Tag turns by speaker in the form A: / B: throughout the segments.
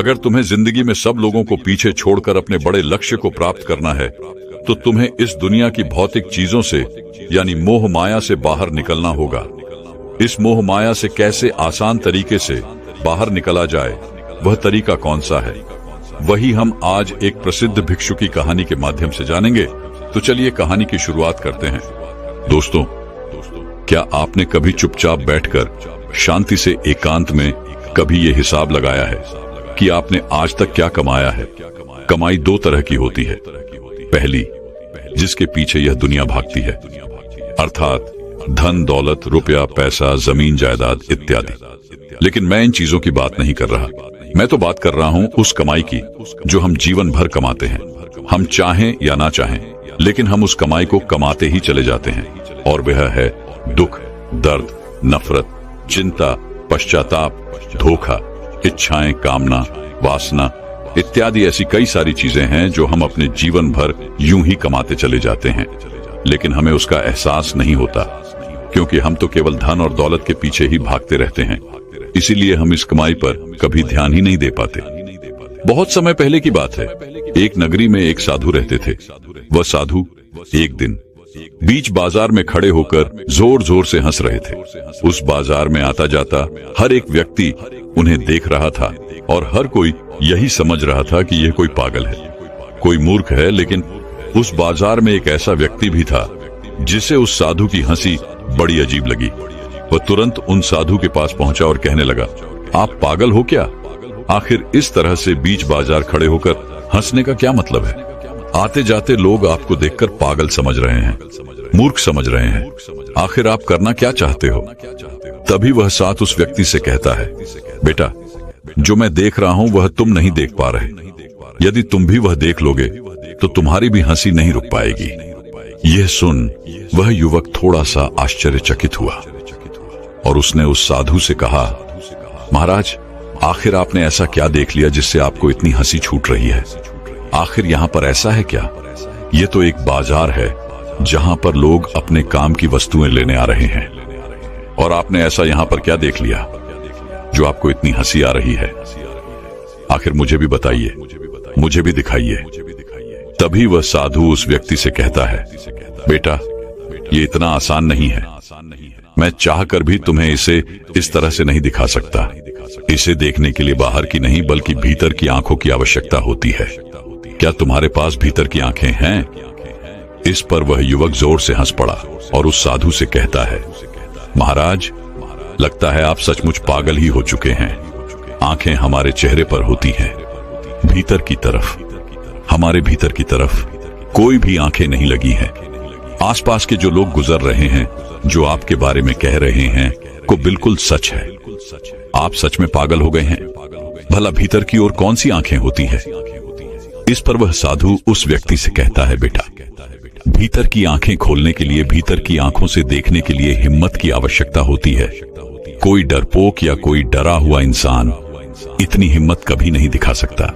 A: अगर तुम्हें जिंदगी में सब लोगों को पीछे छोड़कर अपने बड़े लक्ष्य को प्राप्त करना है तो तुम्हें इस दुनिया की भौतिक चीजों से यानी मोह माया से बाहर निकलना होगा। इस मोह माया से कैसे आसान तरीके से बाहर निकला जाए, वह तरीका कौन सा है, वही हम आज एक प्रसिद्ध भिक्षु की कहानी के माध्यम से जानेंगे। तो चलिए कहानी की शुरुआत करते हैं। दोस्तों, क्या आपने कभी चुपचाप बैठकर शांति से एकांत में कभी ये हिसाब लगाया है कि आपने आज तक क्या कमाया है? कमाई दो तरह की होती है। पहली, जिसके पीछे यह दुनिया भागती है, अर्थात धन दौलत, रुपया, पैसा, जमीन जायदाद इत्यादि। लेकिन मैं इन चीजों की बात नहीं कर रहा। मैं तो बात कर रहा हूं उस कमाई की जो हम जीवन भर कमाते हैं। हम चाहें या ना चाहें, लेकिन हम उस कमाई को कमाते ही चले जाते हैं। और वह है दुख, दर्द, नफरत, चिंता, पश्चाताप, धोखा, इच्छाएं, कामना, वासना इत्यादि। ऐसी कई सारी चीजें हैं जो हम अपने जीवन भर यूं ही कमाते चले जाते हैं, लेकिन हमें उसका एहसास नहीं होता, क्योंकि हम तो केवल धन और दौलत के पीछे ही भागते रहते हैं। इसीलिए हम इस कमाई पर कभी ध्यान ही नहीं दे पाते। बहुत समय पहले की बात है। एक नगरी में एक साधु रहते थे। वह साधु एक दिन बीच बाजार में खड़े होकर जोर जोर से हंस रहे थे। उस बाजार में आता जाता हर एक व्यक्ति उन्हें देख रहा था और हर कोई यही समझ रहा था कि यह कोई पागल है, कोई मूर्ख है। लेकिन उस बाजार में एक ऐसा व्यक्ति भी था जिसे उस साधु की हंसी बड़ी अजीब लगी। वह तुरंत उन साधु के पास पहुंचा और कहने लगा, आप पागल हो क्या? आखिर इस तरह से बीच बाजार खड़े होकर हंसने का क्या मतलब है? आते जाते लोग आपको देखकर पागल समझ रहे हैं, मूर्ख समझ रहे हैं। आखिर आप करना क्या चाहते हो? तभी वह साथ उस व्यक्ति से कहता है, बेटा, जो मैं देख रहा हूं वह तुम नहीं देख पा रहे। यदि तुम भी वह देख लोगे तो तुम्हारी भी हंसी नहीं रुक पाएगी। यह सुन वह युवक थोड़ा सा आश्चर्यचकित हुआ और उसने उस साधु से कहा, महाराज, आखिर आपने ऐसा क्या देख लिया जिससे आपको इतनी हंसी छूट रही है? आखिर यहाँ पर ऐसा है क्या? ये तो एक बाजार है जहाँ पर लोग अपने काम की वस्तुएं लेने आ रहे हैं, और आपने ऐसा यहाँ पर क्या देख लिया जो आपको इतनी हंसी आ रही है? आखिर मुझे भी बताइए, मुझे भी दिखाइए। तभी वह साधु उस व्यक्ति से कहता है, बेटा, ये इतना आसान नहीं है। मैं चाहकर भी तुम्हें इसे इस तरह से नहीं दिखा सकता। इसे देखने के लिए बाहर की नहीं बल्कि भीतर की आंखों की आवश्यकता होती है। क्या तुम्हारे पास भीतर की आंखें हैं? इस पर वह युवक जोर से हंस पड़ा और उस साधु से कहता है, महाराज, लगता है आप सचमुच पागल ही हो चुके हैं। आंखें हमारे चेहरे पर होती हैं, भीतर की तरफ, हमारे भीतर की तरफ कोई भी आंखें नहीं लगी हैं। आसपास के जो लोग गुजर रहे हैं, जो आपके बारे में कह रहे हैं, को बिल्कुल सच है। आप सच में पागल हो गए हैं। भला भीतर की ओर कौन सी आंखें होती है? इस पर वह साधु उस व्यक्ति से कहता है, बेटा, भीतर की आंखें खोलने के लिए, भीतर की आंखों से देखने के लिए हिम्मत की आवश्यकता होती है। कोई डरपोक या कोई डरा हुआ इंसान इतनी हिम्मत कभी नहीं दिखा सकता।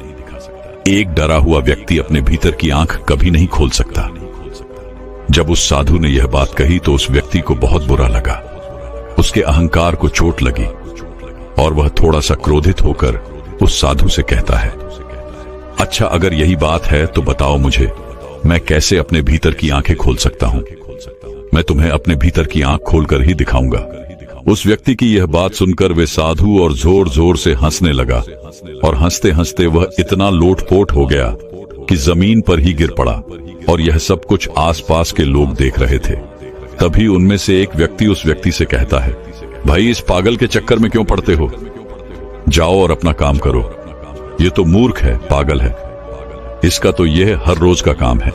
A: एक डरा हुआ व्यक्ति अपने भीतर की आंख कभी नहीं खोल सकता। जब उस साधु ने यह बात कही तो उस व्यक्ति को बहुत बुरा लगा। उसके अहंकार को चोट लगी और वह थोड़ा सा क्रोधित होकर उस साधु से कहता है, अच्छा, अगर यही बात है तो बताओ मुझे, मैं कैसे अपने भीतर की आंखें खोल सकता हूं? मैं तुम्हें अपने भीतर की आंख खोलकर ही दिखाऊंगा। उस व्यक्ति की यह बात सुनकर वे साधु और जोर जोर से हंसने लगा, और हंसते हंसते वह इतना लोटपोट हो गया कि जमीन पर ही गिर पड़ा। और यह सब कुछ आसपास के लोग देख रहे थे। तभी उनमें से एक व्यक्ति उस व्यक्ति से कहता है, भाई, इस पागल के चक्कर में क्यों पड़ते हो? जाओ और अपना काम करो। ये तो मूर्ख है, पागल है। इसका तो यह हर रोज का काम है।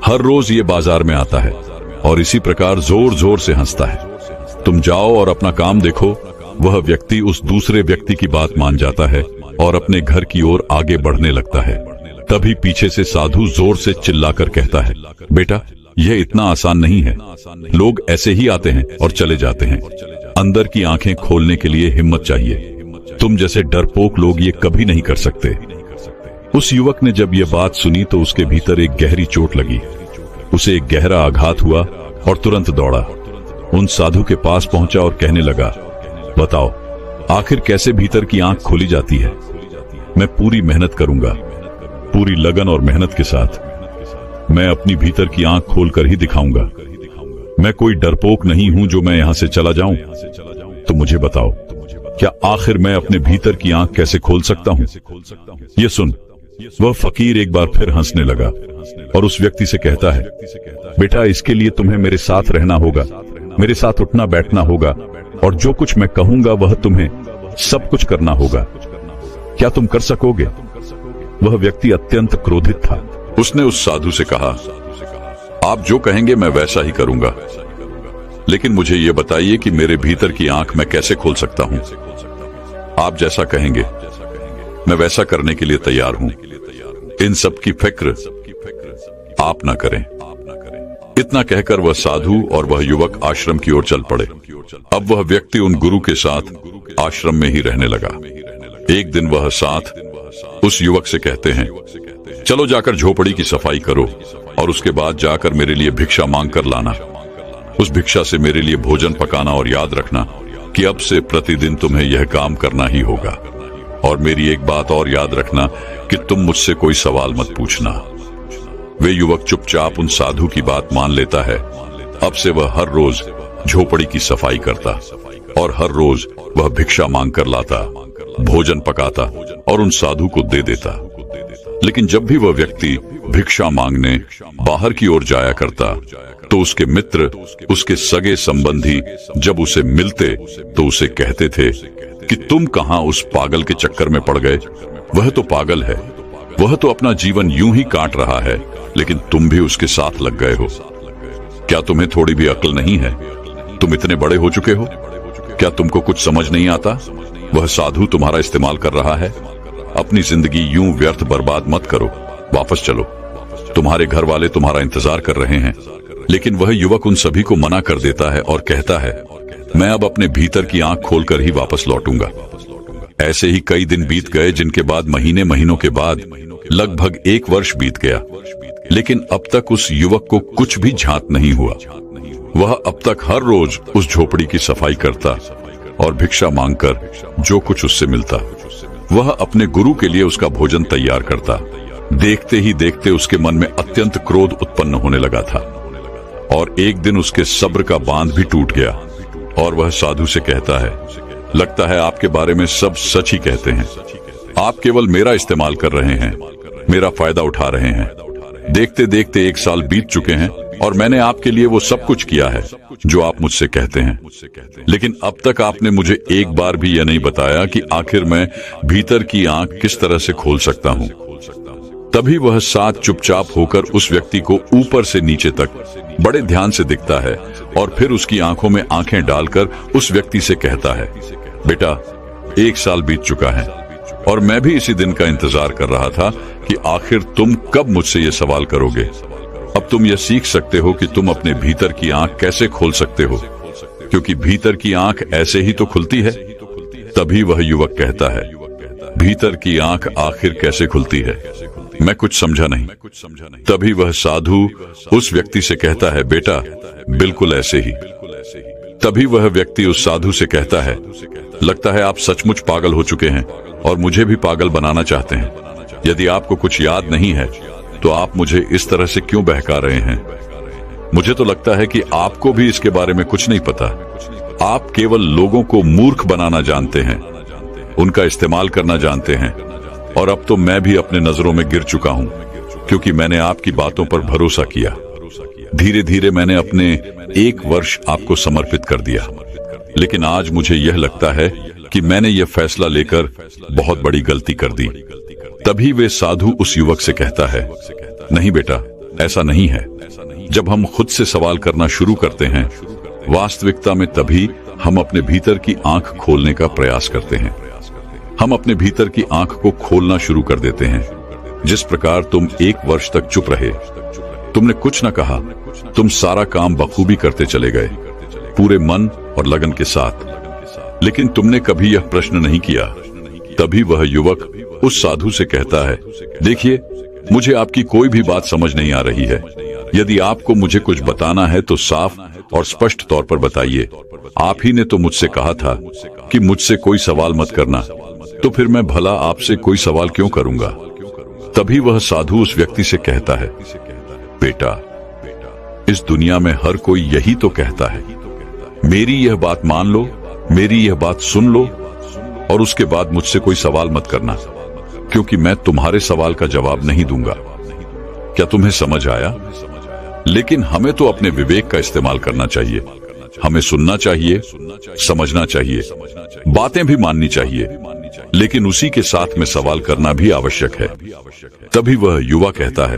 A: हर रोज ये बाजार में आता है और इसी प्रकार जोर जोर से हंसता है। तुम जाओ और अपना काम देखो। वह व्यक्ति उस दूसरे व्यक्ति की बात मान जाता है और अपने घर की ओर आगे बढ़ने लगता है। तभी पीछे से साधु जोर से चिल्लाकर कहता है, बेटा, यह इतना आसान नहीं है। लोग ऐसे ही आते हैं और चले जाते हैं। अंदर की आंखें खोलने के लिए हिम्मत चाहिए। तुम जैसे डरपोक लोग ये कभी नहीं कर सकते। उस युवक ने जब यह बात सुनी तो उसके भीतर एक गहरी चोट लगी। उसे एक गहरा आघात हुआ और तुरंत दौड़ा, उन साधु के पास पहुंचा और कहने लगा, बताओ, आखिर कैसे भीतर की आंख खोली जाती है? मैं पूरी मेहनत करूंगा, पूरी लगन और मेहनत के साथ। मैं अपनी भीतर की आंख खोलकर ही दिखाऊंगा। मैं कोई डरपोक नहीं हूं जो मैं यहां से चला जाऊं। तो मुझे बताओ, क्या आखिर मैं अपने भीतर की आंख कैसे खोल सकता हूं? ये सुन, वह फकीर एक बार फिर हंसने लगा और उस व्यक्ति से कहता है, बेटा, इसके लिए तुम्हें मेरे साथ रहना होगा, मेरे साथ उठना बैठना होगा, और जो कुछ मैं कहूंगा वह तुम्हें सब कुछ करना होगा। क्या तुम कर सकोगे? वह व्यक्ति अत्यंत क्रोधित था। उसने उस साधु से कहा, आप जो कहेंगे मैं वैसा ही करूंगा, लेकिन मुझे यह बताइए कि मेरे भीतर की आंख मैं कैसे खोल सकता हूं। आप जैसा कहेंगे मैं वैसा करने के लिए तैयार हूं। इन सब की फिक्र आप ना करें। इतना कहकर वह साधु और वह युवक आश्रम की ओर चल पड़े। अब वह व्यक्ति उन गुरु के साथ आश्रम में ही रहने लगा। एक दिन वह साथ उस युवक से कहते हैं, चलो जाकर झोपड़ी की सफाई करो और उसके बाद जाकर मेरे लिए भिक्षा मांग कर लाना। उस भिक्षा से मेरे लिए भोजन पकाना, और याद रखना कि अब से प्रतिदिन तुम्हें यह काम करना ही होगा। और मेरी एक बात और याद रखना कि तुम मुझसे कोई सवाल मत पूछना। वे युवक चुपचाप उन साधु की बात मान लेता है। अब से वह हर रोज झोपड़ी की सफाई करता और हर रोज वह भिक्षा मांग कर लाता, भोजन पकाता और उन साधु को दे देता। लेकिन जब भी वह व्यक्ति भिक्षा मांगने बाहर की ओर जाया करता तो उसके मित्र, उसके सगे संबंधी जब उसे मिलते तो उसे कहते थे कि तुम कहां उस पागल के चक्कर में पड़ गए। वह तो पागल है, वह तो अपना जीवन यूं ही काट रहा है, लेकिन तुम भी उसके साथ लग गए हो। क्या तुम्हें थोड़ी भी अक्ल नहीं है? तुम इतने बड़े हो चुके हो, क्या तुमको कुछ समझ नहीं आता? वह साधु तुम्हारा इस्तेमाल कर रहा है। अपनी जिंदगी यूं व्यर्थ बर्बाद मत करो, वापस चलो। तुम्हारे घर वाले तुम्हारा इंतजार कर रहे हैं। लेकिन वह युवक उन सभी को मना कर देता है और कहता है, मैं अब अपने भीतर की आंख खोलकर ही वापस लौटूंगा। ऐसे ही कई दिन बीत गए, जिनके बाद महीनों के बाद लगभग 1 वर्ष बीत गया। लेकिन अब तक उस युवक को कुछ भी झांत नहीं हुआ। वह अब तक हर रोज उस झोपड़ी की सफाई करता और भिक्षा मांगकर जो कुछ उससे मिलता वह अपने गुरु के लिए उसका भोजन तैयार करता। देखते ही देखते उसके मन में अत्यंत क्रोध उत्पन्न होने लगा था और एक दिन उसके सब्र का बांध भी टूट गया और वह साधु से कहता है, लगता है आपके बारे में सब सच ही कहते हैं। आप केवल मेरा इस्तेमाल कर रहे हैं, मेरा फायदा उठा रहे हैं। देखते देखते 1 साल बीत चुके हैं और मैंने आपके लिए वो सब कुछ किया है जो आप मुझसे कहते हैं। लेकिन अब तक आपने मुझे एक बार भी यह नहीं बताया कि आखिर मैं भीतर की आंख किस तरह से खोल सकता हूँ। तभी वह साथ चुपचाप होकर उस व्यक्ति को ऊपर से नीचे तक बड़े ध्यान से दिखता है और फिर उसकी आंखों में आंखें डालकर उस व्यक्ति से कहता है, बेटा, 1 साल बीत चुका है और मैं भी इसी दिन का इंतजार कर रहा था कि आखिर तुम कब मुझसे ये सवाल करोगे। अब तुम यह सीख सकते हो कि तुम अपने भीतर की आंख कैसे खोल सकते हो, क्योंकि भीतर की आंख ऐसे ही तो खुलती है। तभी वह युवक कहता है, भीतर की आंख आखिर कैसे खुलती है? मैं कुछ समझा नहीं। तभी वह साधु उस व्यक्ति से कहता है, बेटा, बिल्कुल ऐसे ही। तभी वह व्यक्ति उस साधु से कहता है, लगता है आप सचमुच पागल हो चुके हैं और मुझे भी पागल बनाना चाहते हैं। यदि आपको कुछ याद नहीं है तो आप मुझे इस तरह से क्यों बहका रहे हैं? मुझे तो लगता है कि आपको भी इसके बारे में कुछ नहीं पता। आप केवल लोगों को मूर्ख बनाना जानते हैं, उनका इस्तेमाल करना जानते हैं। और अब तो मैं भी अपने नजरों में गिर चुका हूं, क्योंकि मैंने आपकी बातों पर भरोसा किया। धीरे धीरे मैंने अपने 1 वर्ष आपको समर्पित कर दिया। लेकिन आज मुझे यह लगता है कि मैंने यह फैसला लेकर बहुत बड़ी गलती कर दी। तभी वे साधु उस युवक से कहता है, नहीं बेटा, ऐसा नहीं है। जब हम खुद से सवाल करना शुरू करते हैं, वास्तविकता में तभी हम अपने भीतर की आंख खोलने का प्रयास करते हैं। हम अपने भीतर की आंख को खोलना शुरू कर देते हैं। जिस प्रकार तुम 1 वर्ष तक चुप रहे, तुमने कुछ न कहा, तुम सारा काम बखूबी करते चले गए, पूरे मन और लगन के साथ। लेकिन तुमने कभी यह प्रश्न नहीं किया। तभी वह युवक उस साधु से कहता है, देखिए, मुझे आपकी कोई भी बात समझ नहीं आ रही है। यदि आपको मुझे कुछ बताना है तो साफ और स्पष्ट तौर पर बताइए। आप ही ने तो मुझसे कहा था कि मुझसे कोई सवाल मत करना। तो फिर मैं भला आपसे कोई सवाल क्यों करूंगा? तभी वह साधु उस व्यक्ति से कहता है, बेटा, इस दुनिया में हर कोई यही तो कहता है, मेरी यह बात मान लो, मेरी यह बात सुन लो और उसके बाद मुझसे कोई सवाल मत करना, क्योंकि मैं तुम्हारे सवाल का जवाब नहीं दूंगा। क्या तुम्हें समझ आया? लेकिन हमें तो अपने विवेक का इस्तेमाल करना चाहिए। हमें सुनना चाहिए, समझना चाहिए, बातें भी माननी चाहिए, लेकिन उसी के साथ में सवाल करना भी आवश्यक है। तभी वह युवा कहता है,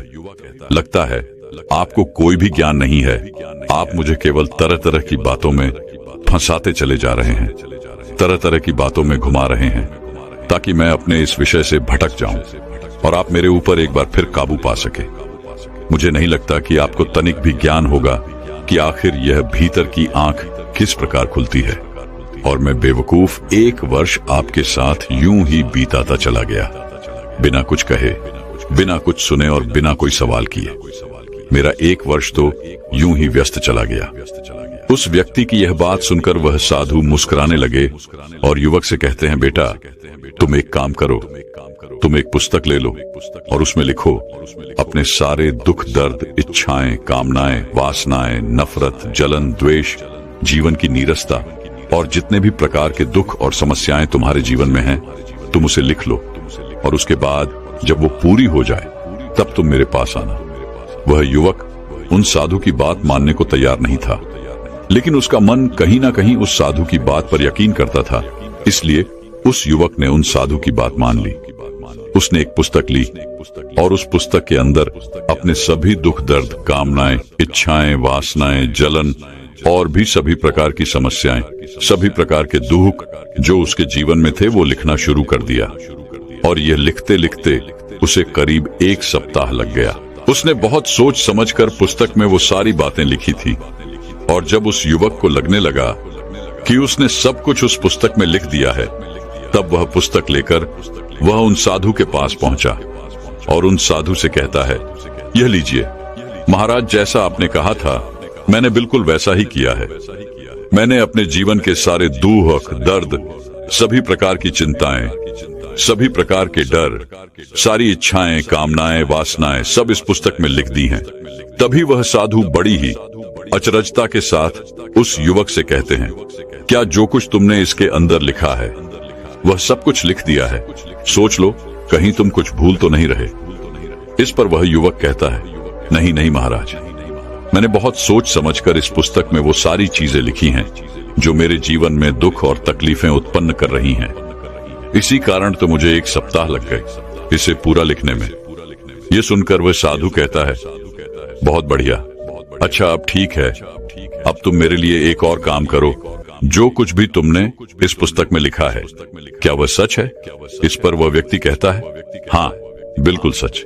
A: लगता है आपको कोई भी ज्ञान नहीं है, आप मुझे केवल तरह तरह की बातों में फंसाते चले जा रहे हैं, तरह तरह की बातों में घुमा रहे हैं, ताकि मैं अपने इस विषय से भटक जाऊं और आप मेरे ऊपर एक बार फिर काबू पा सके। मुझे नहीं लगता कि आपको तनिक भी ज्ञान होगा कि आखिर यह भीतर की आंख किस प्रकार खुलती है। और मैं बेवकूफ 1 वर्ष आपके साथ यूं ही बीताता चला गया, बिना कुछ कहे, बिना कुछ सुने और बिना कोई सवाल किए। मेरा 1 वर्ष तो यूं ही व्यस्त चला गया। उस व्यक्ति की यह बात सुनकर वह साधु मुस्कुराने लगे और युवक से कहते हैं, बेटा, तुम एक काम करो, तुम एक पुस्तक ले लो और उसमें लिखो अपने सारे दुख, दर्द, इच्छाएं, कामनाएं, वासनाएं, नफरत, जलन, द्वेष, जीवन की नीरसता और जितने भी प्रकार के दुख और समस्याएं तुम्हारे जीवन में हैं, तुम उसे लिख लो और उसके बाद जब वो पूरी हो जाए तब तुम मेरे पास आना। वह युवक उन साधु की बात मानने को तैयार नहीं था, लेकिन उसका मन कहीं ना कहीं उस साधु की बात पर यकीन करता था, इसलिए उस युवक ने उन साधु की बात मान ली। उसने एक पुस्तक ली और उस पुस्तक के अंदर अपने सभी दुख, दर्द, कामनाएं, इच्छाएं, वासनाएं, जलन और भी सभी प्रकार की समस्याएं, सभी प्रकार के दुख जो उसके जीवन में थे वो लिखना शुरू कर दिया। और यह लिखते लिखते उसे करीब 1 सप्ताह लग गया। उसने बहुत सोच समझकर पुस्तक में वो सारी बातें लिखी थी और जब उस युवक को लगने लगा कि उसने सब कुछ उस पुस्तक में लिख दिया है, तब वह पुस्तक लेकर वह उन साधु के पास पहुंचा और उन साधु से कहता है, यह लीजिए महाराज, जैसा आपने कहा था मैंने बिल्कुल वैसा ही किया है। मैंने अपने जीवन के सारे दुख, दर्द, सभी प्रकार की चिंताएं, सभी प्रकार के डर, सारी इच्छाएं, कामनाएं, वासनाएं सब इस पुस्तक में लिख दी हैं। तभी वह साधु बड़ी ही अचरजता के साथ उस युवक से कहते हैं, क्या जो कुछ तुमने इसके अंदर लिखा है वह सब कुछ लिख दिया है? सोच लो, कहीं तुम कुछ भूल तो नहीं रहे। इस पर वह युवक कहता है, नहीं नहीं महाराज, मैंने बहुत सोच समझकर इस पुस्तक में वो सारी चीजें लिखी हैं जो मेरे जीवन में दुख और तकलीफें उत्पन्न कर रही हैं। इसी कारण तो मुझे 1 सप्ताह लग गए इसे पूरा लिखने में। ये सुनकर वह साधु कहता है, बहुत बढ़िया, अच्छा अब ठीक है, अब तुम मेरे लिए एक और काम करो। जो कुछ भी तुमने इस पुस्तक में लिखा है, क्या वह सच है? इस पर वह व्यक्ति कहता है, हाँ बिल्कुल सच।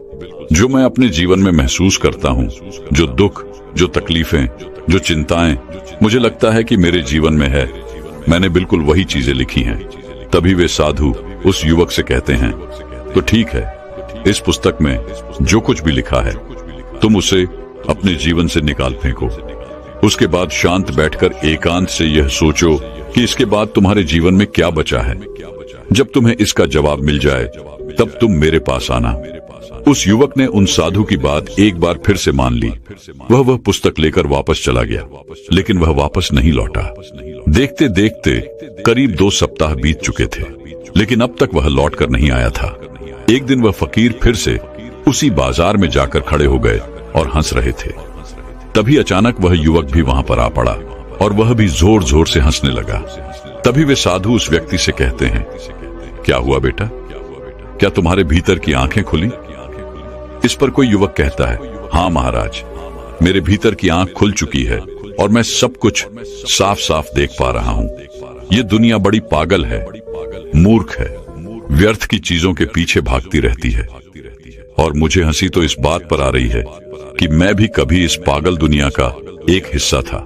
A: जो मैं अपने जीवन में महसूस करता हूँ, जो दुख, जो तकलीफें, जो चिंताएं मुझे लगता है कि मेरे जीवन में है, मैंने बिल्कुल वही चीजें लिखी हैं। तभी वे साधु उस युवक से कहते हैं, तो ठीक है, इस पुस्तक में जो कुछ भी लिखा है तुम उसे अपने जीवन से निकाल फेंको। उसके बाद शांत बैठकर एकांत से यह सोचो कि इसके बाद तुम्हारे जीवन में क्या बचा है। जब तुम्हें इसका जवाब मिल जाए तब तुम मेरे पास आना। उस युवक ने उन साधु की बात एक बार फिर से मान ली। वह पुस्तक लेकर वापस चला गया, लेकिन वह वापस नहीं लौटा। देखते देखते करीब 2 सप्ताह बीत चुके थे, लेकिन अब तक वह लौटकर नहीं आया था। एक दिन वह फकीर फिर से उसी बाजार में जाकर खड़े हो गए और हंस रहे थे। तभी अचानक वह युवक भी वहां पर आ पड़ा और वह भी जोर जोर से हंसने लगा। तभी वे साधु उस व्यक्ति से कहते हैं, क्या हुआ बेटा, क्या तुम्हारे भीतर की आंखें खुली? इस पर कोई युवक कहता है, हाँ महाराज, मेरे भीतर की आंख खुल चुकी है और मैं सब कुछ साफ साफ देख पा रहा हूँ। ये दुनिया बड़ी पागल है, मूर्ख है, व्यर्थ की चीजों के पीछे भागती रहती है और मुझे हंसी तो इस बात पर आ रही है कि मैं भी कभी इस पागल दुनिया का एक हिस्सा था।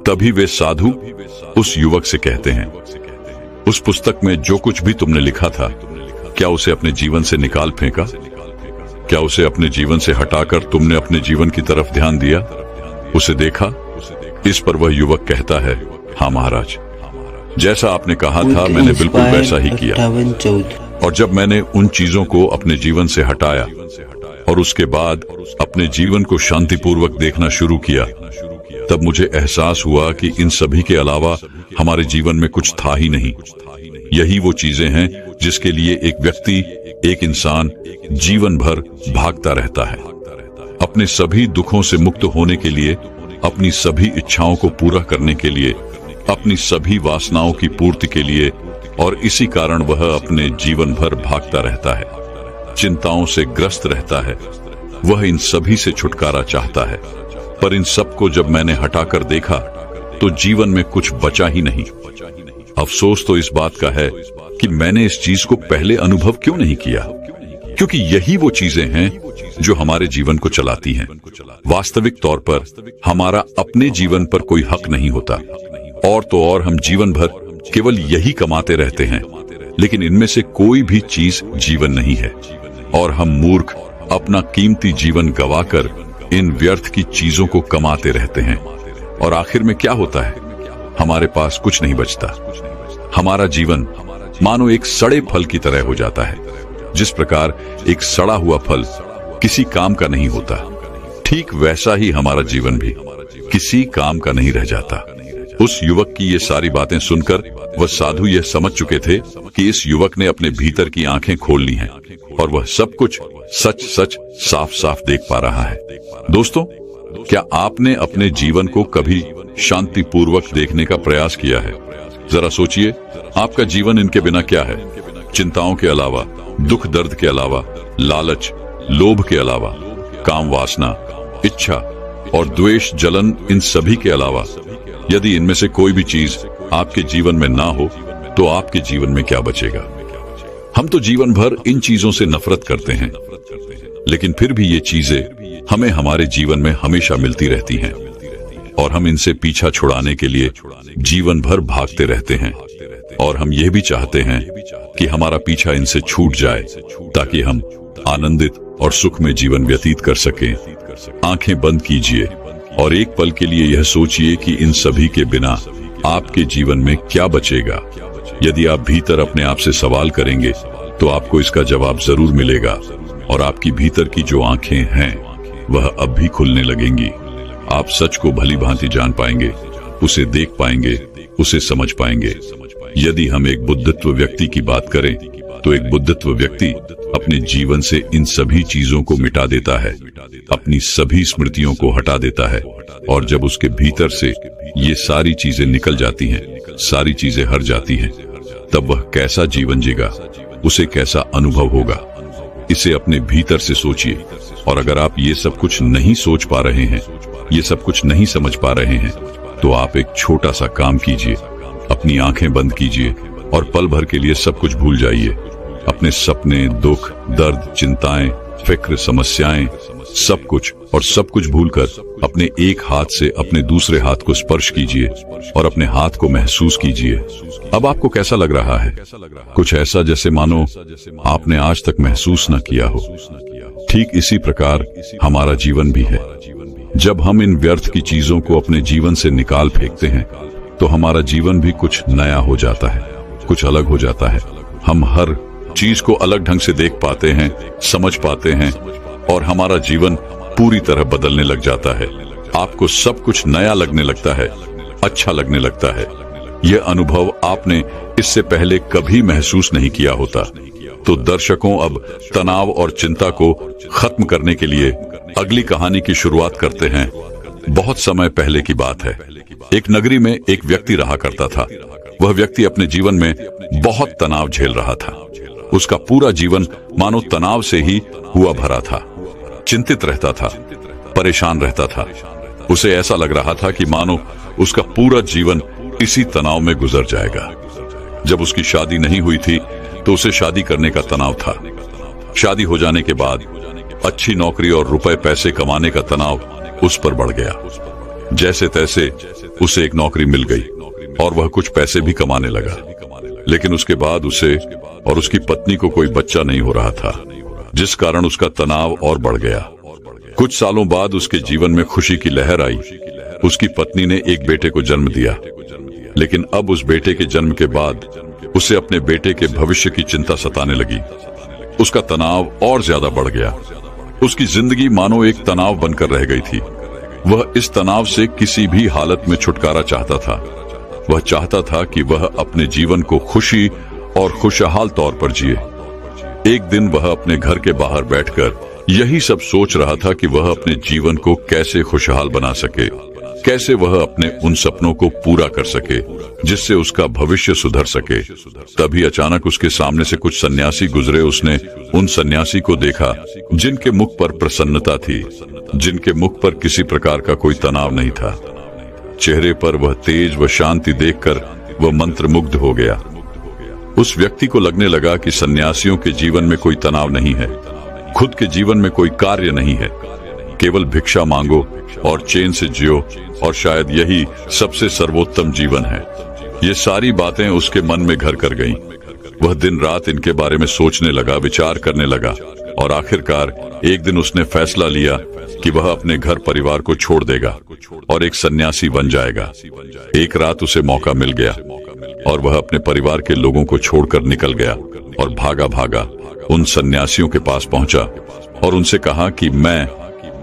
A: तभी वे साधु उस युवक से कहते हैं, उस पुस्तक में जो कुछ भी तुमने लिखा था, क्या उसे अपने जीवन से निकाल फेंका? क्या उसे अपने जीवन से हटाकर तुमने अपने जीवन की तरफ ध्यान दिया, उसे देखा? इस पर वह युवक कहता है, हाँ महाराज, जैसा आपने कहा था मैंने बिल्कुल वैसा ही किया। और जब मैंने उन चीजों को अपने जीवन से हटाया और उसके बाद अपने जीवन को शांतिपूर्वक देखना शुरू किया, तब मुझे एहसास हुआ कि इन सभी के अलावा हमारे जीवन में कुछ था ही नहीं। यही वो चीजें हैं जिसके लिए एक व्यक्ति, एक इंसान जीवन भर भागता रहता है, अपने सभी दुखों से मुक्त होने के लिए, अपनी सभी इच्छाओं को पूरा करने के लिए, अपनी सभी वासनाओं की पूर्ति के लिए। और इसी कारण वह अपने जीवन भर भागता रहता है, चिंताओं से ग्रस्त रहता है। वह इन सभी से छुटकारा चाहता है, पर इन सबको जब मैंने हटाकर देखा तो जीवन में कुछ बचा ही नहीं। अफसोस तो इस बात का है कि मैंने इस चीज को पहले अनुभव क्यों नहीं किया, क्योंकि यही वो चीजें हैं जो हमारे जीवन को चलाती हैं। वास्तविक तौर पर हमारा अपने जीवन पर कोई हक नहीं होता, और तो और हम जीवन भर केवल यही कमाते रहते हैं, लेकिन इनमें से कोई भी चीज जीवन नहीं है। और हम मूर्ख अपना कीमती जीवन गवाकर इन व्यर्थ की चीजों को कमाते रहते हैं, और आखिर में क्या होता है, हमारे पास कुछ नहीं बचता। हमारा जीवन मानो एक सड़े फल की तरह हो जाता है। जिस प्रकार एक सड़ा हुआ फल किसी काम का नहीं होता, ठीक वैसा ही हमारा जीवन भी किसी काम का नहीं रह जाता। उस युवक की ये सारी बातें सुनकर वह साधु यह समझ चुके थे कि इस युवक ने अपने भीतर की आंखें खोल ली हैं और वह सब कुछ सच सच साफ साफ देख पा रहा है। दोस्तों, क्या आपने अपने जीवन को कभी शांतिपूर्वक देखने का प्रयास किया है? जरा सोचिए, आपका जीवन इनके बिना क्या है? चिंताओं के अलावा, दुख दर्द के अलावा, लालच, लोभ के अलावा, काम वासना, इच्छा और द्वेष, जलन, इन सभी के अलावा यदि इनमें से कोई भी चीज आपके जीवन में ना हो तो आपके जीवन में क्या बचेगा? हम तो जीवन भर इन चीजों से नफरत करते हैं, लेकिन फिर भी ये चीजें हमें हमारे जीवन में हमेशा मिलती रहती हैं, और हम इनसे पीछा छुड़ाने के लिए जीवन भर भागते रहते हैं। और हम यह भी चाहते हैं कि हमारा पीछा इनसे छूट जाए ताकि हम आनंदित और सुख में जीवन व्यतीत कर सकें। आंखें बंद कीजिए और एक पल के लिए यह सोचिए कि इन सभी के बिना आपके जीवन में क्या बचेगा। यदि आप भीतर अपने आप से सवाल करेंगे तो आपको इसका जवाब जरूर मिलेगा, और आपकी भीतर की जो आंखें हैं वह अब भी खुलने लगेंगी। आप सच को भली भांति जान पाएंगे, उसे देख पाएंगे, उसे समझ पाएंगे। यदि हम एक बुद्धित्व व्यक्ति की बात करें तो एक बुद्धित्व व्यक्ति अपने जीवन से इन सभी चीजों को मिटा देता है, अपनी सभी स्मृतियों को हटा देता है, और जब उसके भीतर से ये सारी चीजें निकल जाती हैं, सारी चीजें हट जाती हैं, तब वह कैसा जीवन जीगा, उसे कैसा अनुभव होगा, इसे अपने भीतर से सोचिए। और अगर आप ये सब कुछ नहीं सोच पा रहे हैं, ये सब कुछ नहीं समझ पा रहे हैं, तो आप एक छोटा सा काम कीजिए, अपनी आंखें बंद कीजिए और पल भर के लिए सब कुछ भूल जाइए। अपने सपने, दुख, दर्द, चिंताएं, फिक्र, समस्याएं, सब कुछ और सब कुछ भूलकर अपने एक हाथ से अपने दूसरे हाथ को स्पर्श कीजिए और अपने हाथ को महसूस कीजिए। अब आपको कैसा लग रहा है? कुछ ऐसा जैसे मानो आपने आज तक महसूस न किया हो। ठीक इसी प्रकार हमारा जीवन भी है। जब हम इन व्यर्थ की चीजों को अपने जीवन से निकाल फेंकते हैं तो हमारा जीवन भी कुछ नया हो जाता है, कुछ अलग हो जाता है। हम हर चीज को अलग ढंग से देख पाते हैं, समझ पाते हैं, और हमारा जीवन पूरी तरह बदलने लग जाता है। आपको सब कुछ नया लगने लगता है, अच्छा लगने लगता है। यह अनुभव आपने इससे पहले कभी महसूस नहीं किया होता। तो दर्शकों, अब तनाव और चिंता को खत्म करने के लिए अगली कहानी की शुरुआत करते हैं। बहुत समय पहले की बात है। एक नगरी में एक व्यक्ति रहा करता था। वह व्यक्ति अपने जीवन में बहुत तनाव झेल रहा था। उसका पूरा जीवन मानो तनाव से ही हुआ भरा था। चिंतित रहता था, परेशान रहता था। उसे ऐसा लग रहा था कि मानो उसका पूरा जीवन इसी तनाव में गुजर जाएगा। जब उसकी शादी नहीं हुई थी तो उसे शादी करने का तनाव था। शादी हो जाने के बाद अच्छी नौकरी और रुपए पैसे कमाने का तनाव उस पर बढ़ गया। जैसे तैसे उसे एक नौकरी मिल गई और वह कुछ पैसे भी कमाने लगा, लेकिन उसके बाद उसे और उसकी पत्नी को कोई बच्चा नहीं हो रहा था, जिस कारण उसका तनाव और बढ़ गया। कुछ सालों बाद उसके जीवन में खुशी की लहर आई। उसकी पत्नी ने एक बेटे को जन्म दिया, लेकिन अब उस बेटे के जन्म के बाद उसे अपने बेटे के भविष्य की चिंता सताने लगी। उसका तनाव और ज्यादा बढ़ गया। उसकी जिंदगी मानो एक तनाव बनकर रह गई थी। वह इस तनाव से किसी भी हालत में छुटकारा चाहता था। वह चाहता था कि वह अपने जीवन को खुशी और खुशहाल तौर पर जिए। एक दिन वह अपने घर के बाहर बैठकर यही सब सोच रहा था कि वह अपने जीवन को कैसे खुशहाल बना सके, कैसे वह अपने उन सपनों को पूरा कर सके जिससे उसका भविष्य सुधर सके। तभी अचानक उसके सामने से कुछ सन्यासी गुजरे। उसने उन सन्यासी को देखा जिनके मुख पर प्रसन्नता थी, जिनके मुख पर किसी प्रकार का कोई तनाव नहीं था। चेहरे पर वह तेज व शांति देखकर वह मंत्रमुग्ध हो गया। उस व्यक्ति को लगने लगा कि सन्यासियों के जीवन में कोई तनाव नहीं है, खुद के जीवन में कोई कार्य नहीं है, केवल भिक्षा मांगो और चैन से जियो, और शायद यही सबसे सर्वोत्तम जीवन है। ये सारी बातें उसके मन में घर कर गईं। वह दिन रात इनके बारे में सोचने लगा, विचार करने लगा, और आखिरकार एक दिन उसने फैसला लिया कि वह अपने घर परिवार को छोड़ देगा और एक सन्यासी बन जाएगा। एक रात उसे मौका मिल गया और वह अपने परिवार के लोगों को छोड़कर निकल गया और भागा भागा उन सन्यासियों के पास पहुंचा और उनसे कहा कि मैं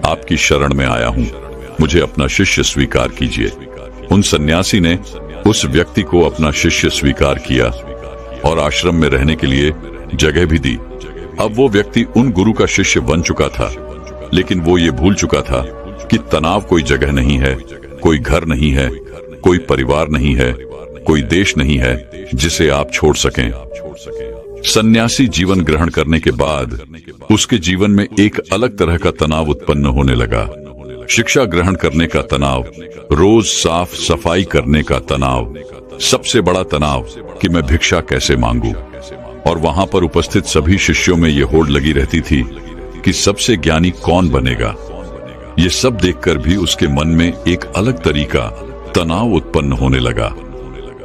A: आपकी शरण में आया हूं, मुझे अपना शिष्य स्वीकार कीजिए। उन सन्यासी ने उस व्यक्ति को अपना शिष्य स्वीकार किया और आश्रम में रहने के लिए जगह भी दी। अब वो व्यक्ति उन गुरु का शिष्य बन चुका था, लेकिन वो ये भूल चुका था कि तनाव कोई जगह नहीं है, कोई घर नहीं है, कोई परिवार नहीं है, कोई देश नहीं है जिसे आप छोड़ सकें। सन्यासी जीवन ग्रहण करने के बाद उसके जीवन में एक अलग तरह का तनाव उत्पन्न होने लगा। शिक्षा ग्रहण करने का तनाव, रोज साफ सफाई करने का तनाव, सबसे बड़ा तनाव कि मैं भिक्षा कैसे मांगू। और वहां पर उपस्थित सभी शिष्यों में ये होड़ लगी रहती थी कि सबसे ज्ञानी कौन बनेगा। ये सब देखकर भी उसके मन में एक अलग तरीका तनाव उत्पन्न होने लगा।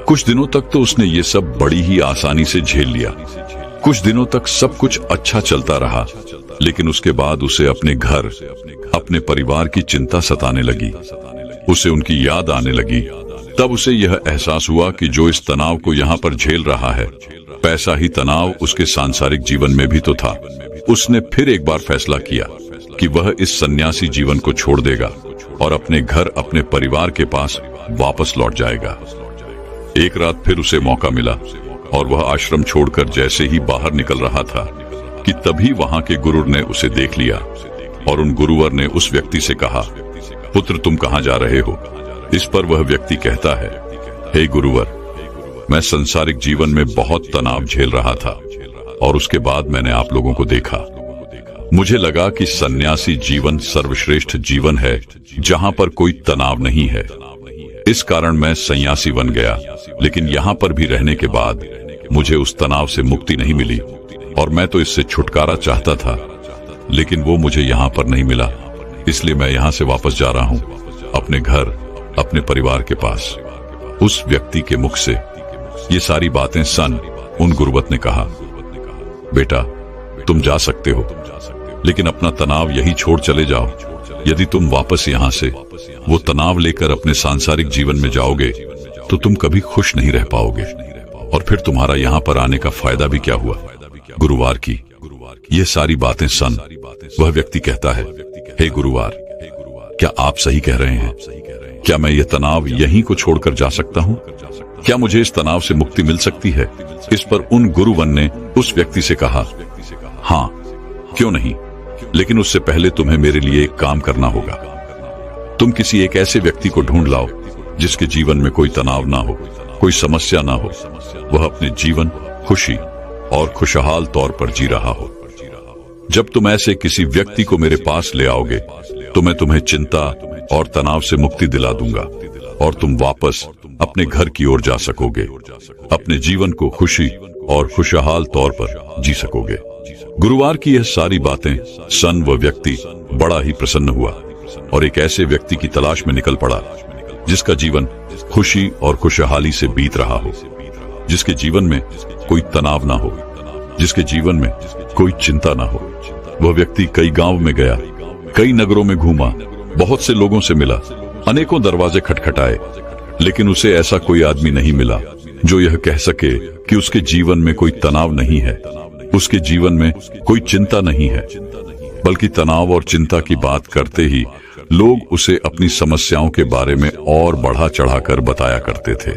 A: कुछ दिनों तक तो उसने ये सब बड़ी ही आसानी से झेल लिया। कुछ दिनों तक सब कुछ अच्छा चलता रहा, लेकिन उसके बाद उसे अपने घर, अपने परिवार की चिंता सताने लगी। उसे उनकी याद आने लगी। तब उसे यह एहसास हुआ कि जो इस तनाव को यहाँ पर झेल रहा है, पैसा ही तनाव उसके सांसारिक जीवन में भी तो था। उसने फिर एक बार फैसला किया कि वह इस सन्यासी जीवन को छोड़ देगा और अपने घर, अपने परिवार के पास वापस लौट जाएगा। एक रात फिर उसे मौका मिला और वह आश्रम छोड़कर जैसे ही बाहर निकल रहा था कि तभी वहां के गुरु ने उसे देख लिया और उन गुरुवर ने उस व्यक्ति से कहा, पुत्र तुम कहां जा रहे हो? इस पर वह व्यक्ति कहता है, हे गुरुवर, मैं संसारिक जीवन में बहुत तनाव झेल रहा था और उसके बाद मैंने आप लोगों को देखा। मुझे लगा कि सन्यासी जीवन सर्वश्रेष्ठ जीवन है जहां पर कोई तनाव नहीं है। इस कारण मैं सन्यासी बन गया, लेकिन यहाँ पर भी रहने के बाद मुझे उस तनाव से मुक्ति नहीं मिली और मैं तो इससे छुटकारा चाहता था, लेकिन वो मुझे यहाँ पर नहीं मिला। इसलिए मैं यहाँ से वापस जा रहा हूँ अपने घर, अपने परिवार के पास। उस व्यक्ति के मुख से ये सारी बातें सन उन गुरुवत ने कहा, बेटा तुम जा सकते हो, लेकिन अपना तनाव यही छोड़ चले जाओ। यदि तुम वापस यहाँ से वो तनाव लेकर अपने सांसारिक जीवन में जाओगे तो तुम कभी खुश नहीं रह पाओगे और फिर तुम्हारा यहाँ पर आने का फायदा भी क्या हुआ। गुरुवार की ये सारी बातें सन वह व्यक्ति कहता है, हे गुरुवार, क्या आप सही कह रहे हैं? क्या मैं ये तनाव यहीं को छोड़कर जा सकता हूँ? क्या मुझे इस तनाव से मुक्ति मिल सकती है? इस पर उन गुरुवन ने उस व्यक्ति से कहा, हाँ क्यों नहीं, लेकिन उससे पहले तुम्हें मेरे लिए एक काम करना होगा। तुम किसी एक ऐसे व्यक्ति को ढूंढ लाओ जिसके जीवन में कोई तनाव ना हो, कोई समस्या ना हो, वह अपने जीवन खुशी और खुशहाल तौर पर जी रहा हो। जब तुम ऐसे किसी व्यक्ति को मेरे पास ले आओगे तो मैं तुम्हें चिंता और तनाव से मुक्ति दिला दूंगा और तुम वापस अपने घर की ओर जा सकोगे, अपने जीवन को खुशी और खुशहाल तौर पर जी सकोगे। गुरुवार की यह सारी बातें सन वह व्यक्ति बड़ा ही प्रसन्न हुआ और एक ऐसे व्यक्ति की तलाश में निकल पड़ा जिसका जीवन खुशी और खुशहाली से बीत रहा हो, जिसके जीवन में कोई तनाव ना हो, जिसके जीवन में कोई चिंता ना हो। वह व्यक्ति कई गांव में गया, कई नगरों में घूमा, बहुत से लोगों से मिला, अनेकों दरवाजे खटखटाए, लेकिन उसे ऐसा कोई आदमी नहीं मिला जो यह कह सके कि उसके जीवन में कोई तनाव नहीं है, उसके जीवन में कोई चिंता नहीं है। बल्कि तनाव और चिंता की बात करते ही लोग उसे अपनी समस्याओं के बारे में और बढ़ा चढ़ाकर बताया करते थे।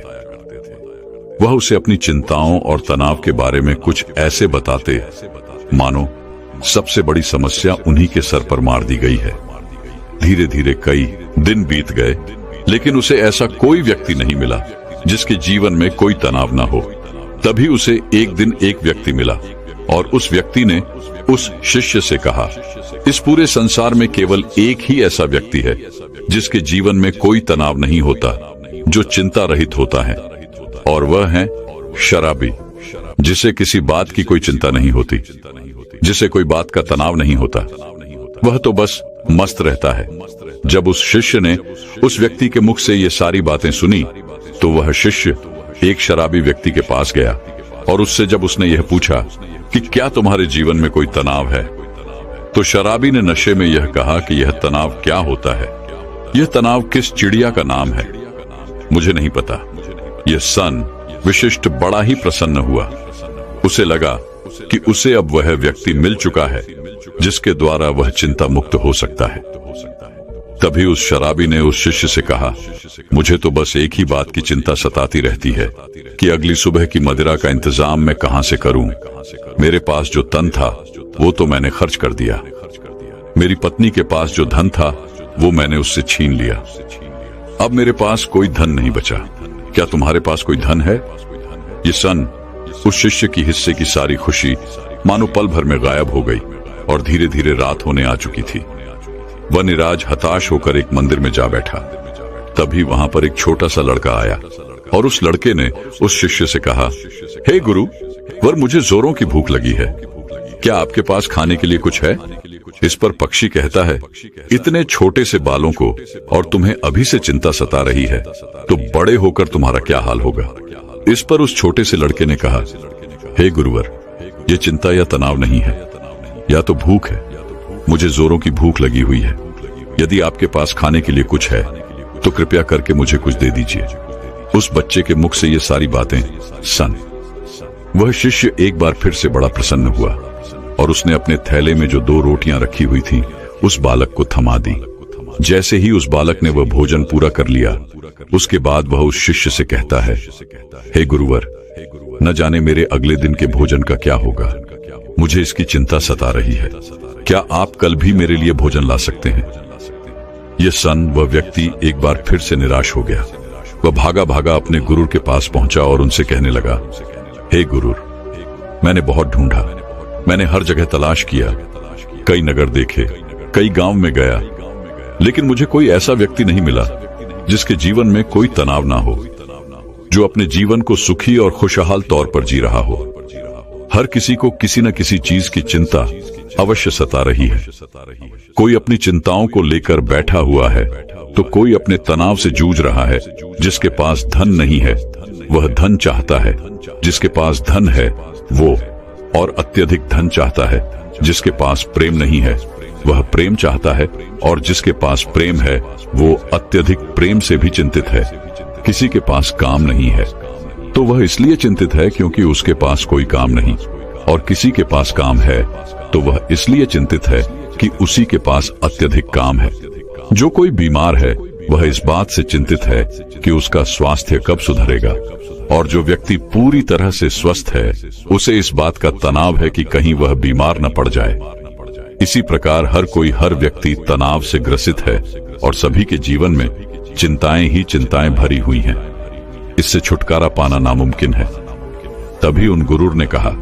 A: वह उसे अपनी चिंताओं और तनाव के बारे में कुछ ऐसे बताते मानो सबसे बड़ी समस्या उन्हीं के सर पर मार दी गई है। धीरे धीरे कई दिन बीत गए, लेकिन उसे ऐसा कोई व्यक्ति नहीं मिला जिसके जीवन में कोई तनाव ना हो। तभी उसे एक दिन एक व्यक्ति मिला और उस व्यक्ति ने उस शिष्य से कहा, इस पूरे संसार में केवल एक ही ऐसा व्यक्ति है जिसके जीवन में कोई तनाव नहीं होता, जो चिंता रहित होता है, और वह है शराबी, जिसे किसी बात की कोई चिंता नहीं होती, जिसे कोई बात का तनाव नहीं होता। वह तो बस मस्त रहता है। जब उस शिष्य ने उस व्यक्ति के मुख से ये सारी बातें सुनी तो वह शिष्य एक शराबी व्यक्ति के पास गया और उससे जब उसने यह पूछा कि क्या तुम्हारे जीवन में कोई तनाव है, तो शराबी ने नशे में यह कहा कि यह तनाव क्या होता है, यह तनाव किस चिड़िया का नाम है, मुझे नहीं पता। यह सन विशिष्ट बड़ा ही प्रसन्न हुआ। उसे लगा कि उसे अब वह व्यक्ति मिल चुका है जिसके द्वारा वह चिंता मुक्त हो सकता है। तभी उस शराबी ने उस शिष्य से कहा, मुझे तो बस एक ही बात की चिंता सताती रहती है कि अगली सुबह की मदिरा का इंतजाम मैं कहां से करूं। मेरे पास जो तन था वो तो मैंने खर्च कर दिया। मेरी पत्नी के पास जो धन था वो मैंने उससे छीन लिया। अब मेरे पास कोई धन नहीं बचा। क्या तुम्हारे पास कोई धन है? ये सन उस शिष्य की हिस्से की सारी खुशी मानो पल भर में गायब हो गई और धीरे धीरे रात होने आ चुकी थी। वह निराज हताश होकर एक मंदिर में जा बैठा। तभी वहां पर एक छोटा सा लड़का आया और उस लड़के ने उस शिष्य से कहा, हे गुरु वर, मुझे जोरों की भूख लगी है, क्या आपके पास खाने के लिए कुछ है? इस पर पक्षी कहता है, इतने छोटे से बालों को और तुम्हें अभी से चिंता सता रही है तो बड़े होकर तुम्हारा क्या हाल होगा। इस पर उस छोटे से लड़के ने कहा, हे गुरुवर, ये चिंता या तनाव नहीं है, या तो भूख है। मुझे जोरों की भूख लगी हुई है। यदि आपके पास खाने के लिए कुछ है तो कृपया करके मुझे कुछ दे दीजिए। उस बच्चे के मुख से ये सारी बातें सन वह शिष्य एक बार फिर से बड़ा प्रसन्न हुआ और उसने अपने थैले में जो 2 रोटियां रखी हुई थी उस बालक को थमा दी। जैसे ही उस बालक ने वह भोजन पूरा कर लिया, उसके बाद वह उस शिष्य से कहता है, हे गुरुवर, न जाने मेरे अगले दिन के भोजन का क्या होगा। मुझे इसकी चिंता सता रही है। क्या आप कल भी मेरे लिए भोजन ला सकते हैं? यह सन वह व्यक्ति एक बार फिर से निराश हो गया। वह भागा भागा अपने गुरु के पास पहुंचा और उनसे कहने लगा, हे गुरु, मैंने बहुत ढूंढा, मैंने हर जगह तलाश किया, कई नगर देखे, कई गांव में गया, लेकिन मुझे कोई ऐसा व्यक्ति नहीं मिला जिसके जीवन में कोई तनाव ना हो, जो अपने जीवन को सुखी और खुशहाल तौर पर जी रहा हो। हर किसी को किसी न किसी चीज की चिंता अवश्य सता रही है। कोई अपनी चिंताओं को लेकर बैठा हुआ है तो कोई अपने तनाव से जूझ रहा है। जिसके पास धन नहीं है वह धन चाहता है, जिसके पास धन है वो और अत्यधिक धन चाहता है। जिसके पास प्रेम नहीं है वह प्रेम चाहता है, और जिसके पास प्रेम है वो अत्यधिक प्रेम से भी चिंतित है। किसी के पास काम नहीं है तो वह इसलिए चिंतित है क्योंकि उसके पास कोई काम नहीं, और किसी के पास काम है तो वह इसलिए चिंतित है कि उसी के पास अत्यधिक काम है। जो कोई बीमार है वह इस बात से चिंतित है कि उसका स्वास्थ्य कब सुधरेगा, और जो व्यक्ति पूरी तरह से स्वस्थ है उसे इस बात का तनाव है कि कहीं वह बीमार न पड़ जाए। इसी प्रकार हर कोई, हर व्यक्ति तनाव से ग्रसित है और सभी के जीवन में चिंताएं ही चिंताएं भरी हुई हैं। इससे छुटकारा पाना नामुमकिन है। तभी उन गुरु ने कहा,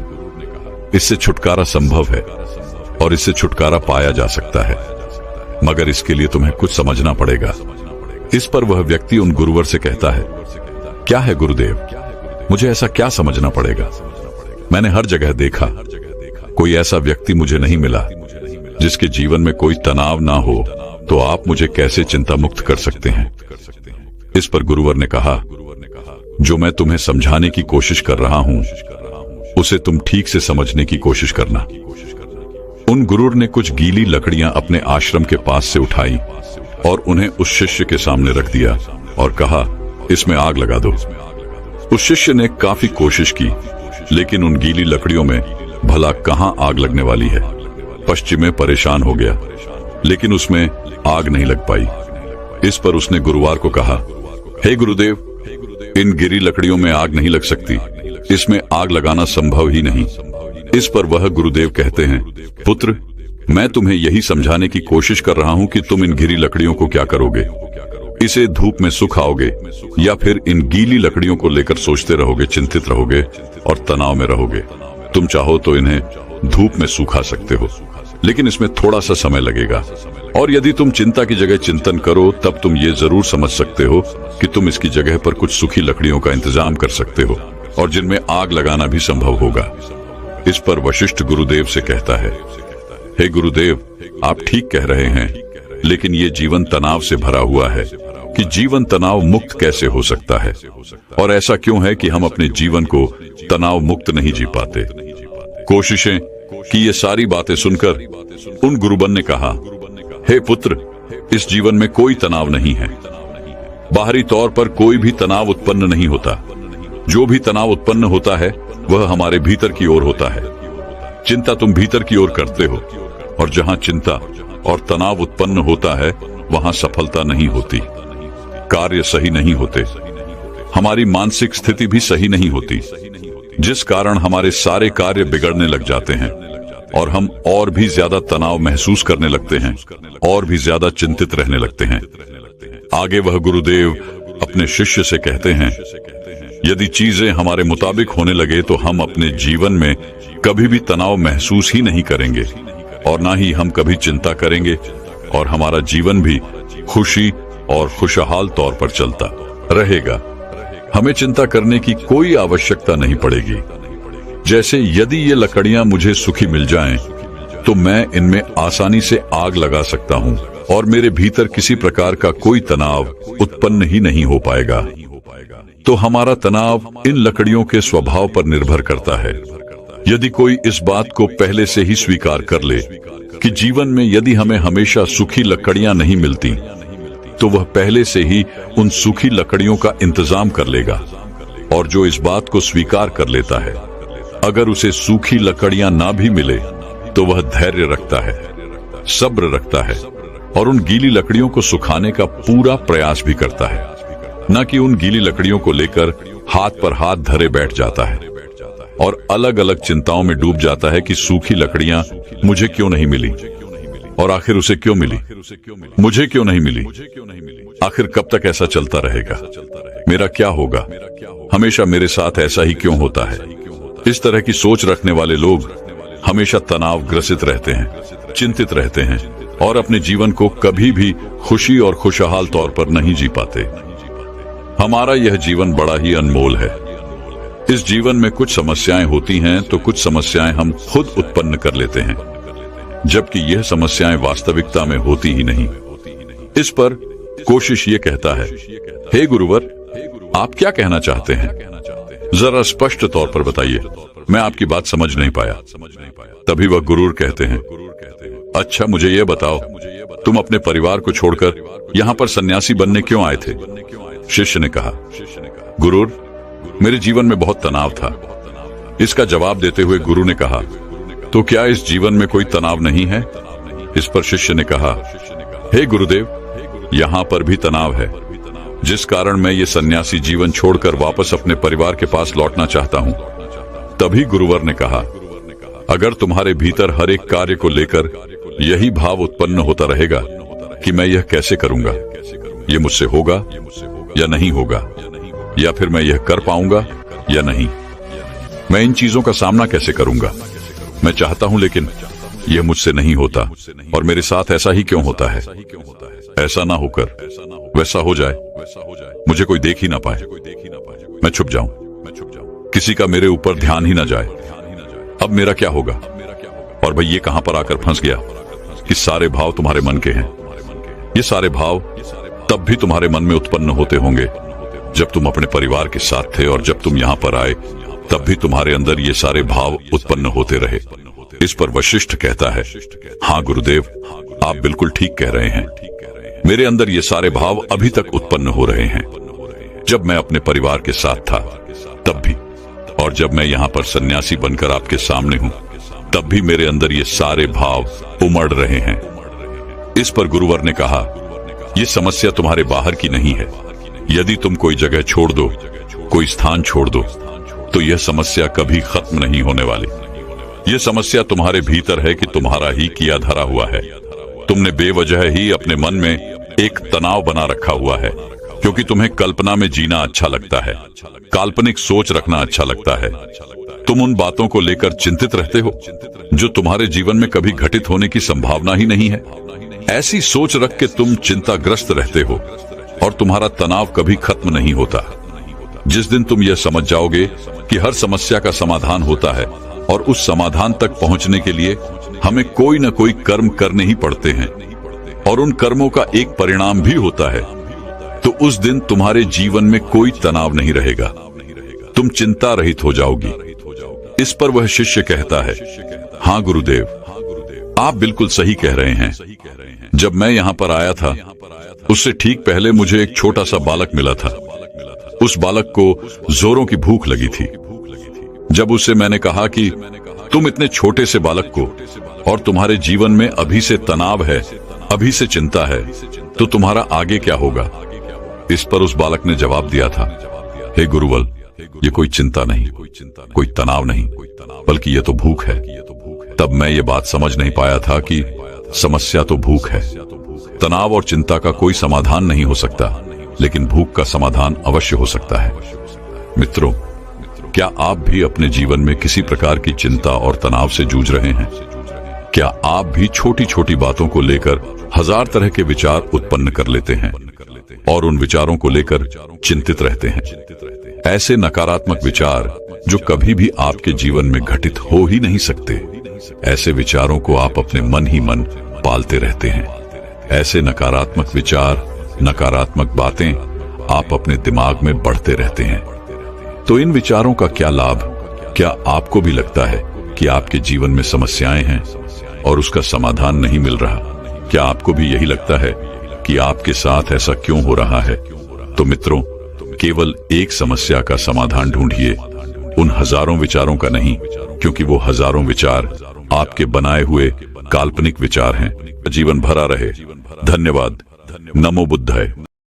A: इससे छुटकारा संभव है और इससे छुटकारा पाया जा सकता है, मगर इसके लिए तुम्हें कुछ समझना पड़ेगा। इस पर वह व्यक्ति उन गुरुवर से कहता है, क्या है गुरुदेव, मुझे ऐसा क्या समझना पड़ेगा? मैंने हर जगह देखा, कोई ऐसा व्यक्ति मुझे नहीं मिला जिसके जीवन में कोई तनाव ना हो, तो आप मुझे कैसे चिंता मुक्त कर सकते हैं? इस पर गुरुवर ने कहा, जो मैं तुम्हें समझाने की कोशिश कर रहा हूं उसे तुम ठीक से समझने की कोशिश करना। उन गुरुर ने कुछ गीली लकड़ियां अपने आश्रम के पास से उठाई और उन्हें उस शिष्य के सामने रख दिया और कहा, इसमें आग लगा दो। उस शिष्य ने काफी कोशिश की, लेकिन उन गीली लकड़ियों में भला कहां आग लगने वाली है। पश्चिमे परेशान हो गया, लेकिन उसमें आग नहीं लग पाई। इस पर उसने गुरुवार को कहा, हे गुरुदेव, इन गिरी लकड़ियों में आग नहीं लग सकती, इसमें आग लगाना संभव ही नहीं। इस पर वह गुरुदेव कहते हैं, पुत्र, मैं तुम्हें यही समझाने की कोशिश कर रहा हूं कि तुम इन गिरी लकड़ियों को क्या करोगे। इसे धूप में सुखाओगे या फिर इन गीली लकड़ियों को लेकर सोचते रहोगे, चिंतित रहोगे और तनाव में रहोगे। तुम चाहो तो इन्हें धूप में सुखा सकते हो, लेकिन इसमें थोड़ा सा समय लगेगा। और यदि तुम चिंता की जगह चिंतन करो, तब तुम ये जरूर समझ सकते हो कि तुम इसकी जगह पर कुछ सूखी लकड़ियों का इंतजाम कर सकते हो और जिनमें आग लगाना भी संभव होगा। इस पर वशिष्ठ गुरुदेव से कहता है, हे गुरुदेव, आप ठीक कह रहे हैं, लेकिन ये जीवन तनाव से भरा हुआ है कि जीवन तनाव मुक्त कैसे हो सकता है, और ऐसा क्यों है कि हम अपने जीवन को तनाव मुक्त नहीं जी पाते। कोशिशें कि ये सारी बातें सुनकर उन गुरुबन ने कहा, हे पुत्र, इस जीवन में कोई तनाव नहीं है। बाहरी तौर पर कोई भी तनाव उत्पन्न नहीं होता। जो भी तनाव उत्पन्न होता है वह हमारे भीतर की ओर होता है। चिंता तुम भीतर की ओर करते हो, और जहां चिंता और तनाव उत्पन्न होता है वहां सफलता नहीं होती, कार्य सही नहीं होते, हमारी मानसिक स्थिति भी सही नहीं होती, जिस कारण हमारे सारे कार्य बिगड़ने लग जाते हैं और हम और भी ज्यादा तनाव महसूस करने लगते हैं और भी ज्यादा चिंतित रहने लगते हैं। आगे वह गुरुदेव अपने शिष्य से कहते हैं, यदि चीजें हमारे मुताबिक होने लगे तो हम अपने जीवन में कभी भी तनाव महसूस ही नहीं करेंगे और ना ही हम कभी चिंता करेंगे, और हमारा जीवन भी खुशी और खुशहाल तौर पर चलता रहेगा। हमें चिंता करने की कोई आवश्यकता नहीं पड़ेगी। जैसे यदि ये लकड़ियां मुझे सूखी मिल जाएं, तो मैं इनमें आसानी से आग लगा सकता हूं और मेरे भीतर किसी प्रकार का कोई तनाव उत्पन्न ही नहीं हो पाएगा। तो हमारा तनाव इन लकड़ियों के स्वभाव पर निर्भर करता है। यदि कोई इस बात को पहले से ही स्वीकार कर ले कि जीवन में यदि हमें हमेशा सूखी लकड़ियां नहीं मिलती, तो वह पहले से ही उन सूखी लकड़ियों का इंतजाम कर लेगा। और जो इस बात को स्वीकार कर लेता है, अगर उसे सूखी लकड़ियां ना भी मिले तो वह धैर्य रखता है, सब्र रखता है और उन गीली लकड़ियों को सुखाने का पूरा प्रयास भी करता है, न कि उन गीली लकड़ियों को लेकर हाथ पर हाथ धरे बैठ जाता है और अलग अलग चिंताओं में डूब जाता है कि सूखी लकड़ियां मुझे क्यों नहीं मिली, और आखिर उसे क्यों मिली, मुझे क्यों नहीं मिली, आखिर कब तक ऐसा चलता रहेगा, मेरा क्या होगा, हमेशा मेरे साथ ऐसा ही क्यों होता है। इस तरह की सोच रखने वाले लोग हमेशा तनाव ग्रसित रहते हैं, चिंतित रहते हैं और अपने जीवन को कभी भी खुशी और खुशहाल तौर पर नहीं जी पाते। हमारा यह जीवन बड़ा ही अनमोल है। इस जीवन में कुछ समस्याएं होती हैं तो कुछ समस्याएं हम खुद उत्पन्न कर लेते हैं, जबकि यह समस्याएं वास्तविकता में होती ही नहीं। इस पर कोशिश ये कहता है, हे गुरुवर, आप क्या कहना चाहते हैं, जरा स्पष्ट तौर पर बताइए, मैं आपकी बात समझ नहीं पाया। तभी वह गुरुर कहते हैं, अच्छा मुझे यह बताओ, तुम अपने परिवार को छोड़कर यहाँ पर सन्यासी बनने क्यों आए थे। शिष्य ने कहा, गुरुर, मेरे जीवन में बहुत तनाव था। इसका जवाब देते हुए गुरु ने कहा, तो क्या इस जीवन में कोई तनाव नहीं है। इस पर शिष्य ने कहा, हे गुरुदेव, यहाँ पर भी तनाव है, जिस कारण मैं ये सन्यासी जीवन छोड़कर वापस अपने परिवार के पास लौटना चाहता हूँ। तभी गुरुवर ने कहा, अगर तुम्हारे भीतर हर एक कार्य को लेकर यही भाव उत्पन्न होता रहेगा कि मैं यह कैसे करूंगा, ये मुझसे होगा या नहीं होगा, या फिर मैं यह कर पाऊंगा या नहीं, मैं इन चीजों का सामना कैसे करूंगा, मैं चाहता हूं लेकिन यह मुझसे नहीं होता, और मेरे साथ ऐसा ही क्यों होता है। ऐसा ना होकर वैसा हो जाए, मुझे कोई देख ही ना पाए, मैं छुप जाऊं, किसी का मेरे ऊपर ध्यान ही ना जाए, अब मेरा क्या होगा। और भाई ये कहां पर आकर फंस गया कि सारे भाव तुम्हारे मन के हैं। ये सारे भाव तब भी तुम्हारे मन में उत्पन्न होते होंगे जब तुम अपने परिवार के साथ थे, और जब तुम यहाँ पर आए तब भी तुम्हारे अंदर ये सारे भाव उत्पन्न होते रहे। इस पर वशिष्ठ कहता है, हाँ गुरुदेव, आप बिल्कुल ठीक कह रहे हैं, मेरे अंदर ये सारे भाव अभी तक उत्पन्न हो रहे हैं। जब मैं अपने परिवार के साथ था तब भी, और जब मैं यहाँ पर सन्यासी बनकर आपके सामने हूँ तब भी मेरे अंदर ये सारे भाव उमड़ रहे हैं। इस पर गुरुवर ने कहा, ये समस्या तुम्हारे बाहर की नहीं है। यदि तुम कोई जगह छोड़ दो, कोई स्थान छोड़ दो, तो यह समस्या कभी खत्म नहीं होने वाली। यह समस्या तुम्हारे भीतर है कि तुम्हारा ही किया धरा हुआ है। तुमने बेवजह ही अपने मन में एक तनाव बना रखा हुआ है, क्योंकि तुम्हें कल्पना में जीना अच्छा लगता है, काल्पनिक सोच रखना अच्छा लगता है। तुम उन बातों को लेकर चिंतित रहते हो जो तुम्हारे जीवन में कभी घटित होने की संभावना ही नहीं है। ऐसी सोच रख के तुम चिंताग्रस्त रहते हो और तुम्हारा तनाव कभी खत्म नहीं होता। जिस दिन तुम यह समझ जाओगे कि हर समस्या का समाधान होता है और उस समाधान तक पहुंचने के लिए हमें कोई न कोई कर्म करने ही पड़ते हैं और उन कर्मों का एक परिणाम भी होता है, तो उस दिन तुम्हारे जीवन में कोई तनाव नहीं रहेगा। तुम चिंता रहित हो जाओगी। इस पर वह शिष्य कहता है, हाँ गुरुदेव, आप बिल्कुल सही कह रहे हैं। जब मैं यहाँ पर आया था उससे ठीक पहले मुझे एक छोटा सा बालक मिला था। उस बालक को जोरों की भूख लगी थी। जब उससे मैंने कहा कि तुम इतने छोटे से बालक को और तुम्हारे जीवन में अभी से तनाव है, अभी से चिंता है, तो तुम्हारा आगे क्या होगा। इस पर उस बालक ने जवाब दिया था, हे गुरुवल, ये कोई चिंता नहीं, कोई तनाव नहीं, बल्कि ये तो भूख है। तब मैं ये बात समझ नहीं पाया था कि समस्या तो भूख है। तनाव और चिंता का कोई समाधान नहीं हो सकता, लेकिन भूख का समाधान अवश्य हो सकता है। मित्रों, क्या आप भी अपने जीवन में किसी प्रकार की चिंता और तनाव से जूझ रहे हैं? क्या आप भी छोटी छोटी बातों को लेकर हजार तरह के विचार उत्पन्न कर लेते हैं और उन विचारों को लेकर चिंतित रहते हैं? ऐसे नकारात्मक विचार जो कभी भी आपके जीवन में घटित हो ही नहीं सकते, ऐसे विचारों को आप अपने मन ही मन पालते रहते हैं। ऐसे नकारात्मक विचार, नकारात्मक बातें आप अपने दिमाग में बढ़ते रहते हैं। तो इन विचारों का क्या लाभ? क्या आपको भी लगता है कि आपके जीवन में समस्याएं हैं और उसका समाधान नहीं मिल रहा? क्या आपको भी यही लगता है कि आपके साथ ऐसा क्यों हो रहा है? तो मित्रों, केवल एक समस्या का समाधान ढूंढिए, उन हजारों विचारों का नहीं, क्योंकि वो हजारों विचार आपके बनाए हुए काल्पनिक विचार हैं। जीवन भरा रहे। धन्यवाद। नमो बुद्धाय।